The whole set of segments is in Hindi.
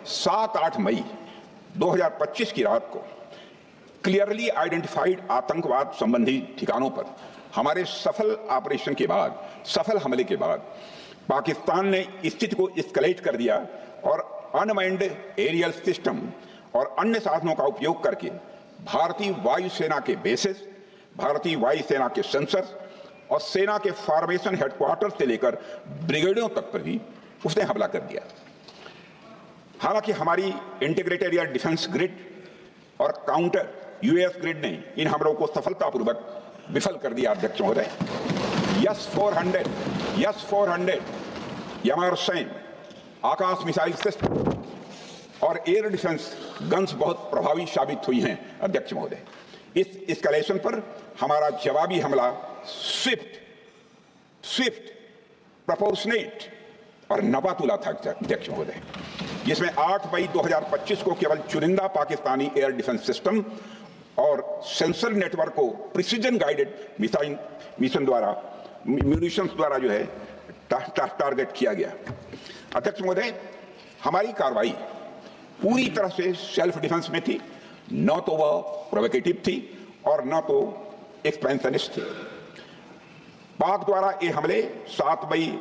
7-8 मई 2025 की रात को क्लियरली आइडेंटिफाइड आतंकवाद संबंधी ठिकानों पर हमारे सफल ऑपरेशन के बाद, सफल हमले के बाद पाकिस्तान ने स्थिति को एस्केलेट कर दिया और अनमैन्ड एरियल सिस्टम और अन्य साधनों का उपयोग करके भारतीय वायुसेना के बेसेस, भारतीय वायुसेना के सेंसर्स और सेना के फॉर्मेशन हेडक्वार्टर से लेकर ब्रिगेडों तक पर भी उसने हमला कर दिया। हालांकि हमारी इंटीग्रेटेड एयर डिफेंस ग्रिड और काउंटर यूएस ग्रिड ने इन हमलों को सफलतापूर्वक विफल कर दिया। अध्यक्ष महोदय, यस-400 यमरसेन आकाश मिसाइल सिस्टम और एयर डिफेंस गन्स बहुत प्रभावी साबित हुई हैं। अध्यक्ष महोदय, इस एस्केलेशन पर हमारा जवाबी हमला स्विफ्ट, प्रोपोर्शनेट और नपातुला था। अध्यक्ष महोदय, जिसमें 8 मई 2025 को केवल चुनिंदा पाकिस्तानी एयर डिफेंस सिस्टम और सेंसर नेटवर्क को प्रिसीजन गाइडेड मिशन द्वारा म्यूनिशंस द्वारा जो है टारगेट किया गया। अध्यक्ष महोदय, हमारी कार्रवाई पूरी तरह से सेल्फ डिफेंस में थी, न तो वह प्रोवोकेटिव थी और न तो एक्सपेंशनिस्ट थी। पाक द्वारा ये हमले 7 मई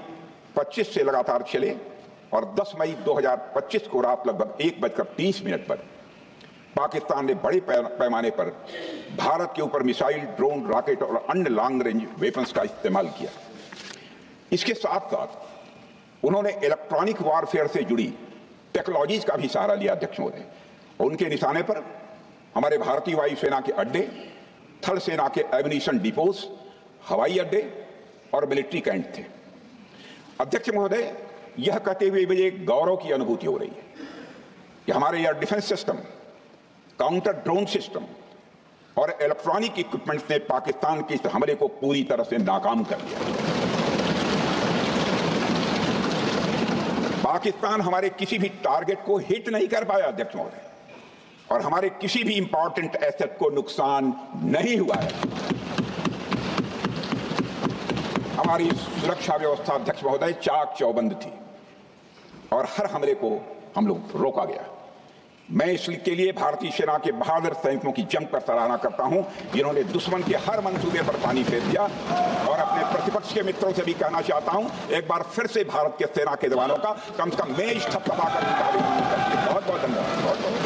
25 से लगातार चले और 10 मई 2025 को रात लगभग 1:30 पर पाकिस्तान ने बड़े पैमाने पर भारत के ऊपर मिसाइल, ड्रोन, रॉकेट और अन्य लॉन्ग रेंज वेपन्स का इस्तेमाल किया। इसके साथ साथ उन्होंने इलेक्ट्रॉनिक वॉरफेयर से जुड़ी टेक्नोलॉजीज का भी सहारा लिया। अध्यक्ष महोदय, उनके निशाने पर हमारे भारतीय वायुसेना के अड्डे, थल सेना के एम्यूनिशन डिपोज, हवाई अड्डे और मिलिट्री कैंट थे। अध्यक्ष महोदय, यह कहते हुए मुझे एक गौरव की अनुभूति हो रही है कि हमारे air defence system, counter drone system और इलेक्ट्रॉनिक इक्विपमेंट्स ने पाकिस्तान के इस हमले को पूरी तरह से नाकाम कर दिया। पाकिस्तान हमारे किसी भी टारगेट को हिट नहीं कर पाया। अध्यक्ष महोदय, और हमारे किसी भी इंपॉर्टेंट एसेट को नुकसान नहीं हुआ है। हमारी सुरक्षा व्यवस्था, अध्यक्ष महोदय, चाक चौबंद थी और हर हमले को हम लोग रोका गया। मैं इसके लिए भारतीय सेना के बहादुर सैनिकों की जमकर सराहना करता हूं, जिन्होंने दुश्मन के हर मंसूबे पर पानी फेर दिया। और अपने प्रतिपक्ष के मित्रों से भी कहना चाहता हूं, एक बार फिर से भारत के सेना के जवानों का कम से कम मैं इस थपथपा कर बहुत बहुत धन्यवाद।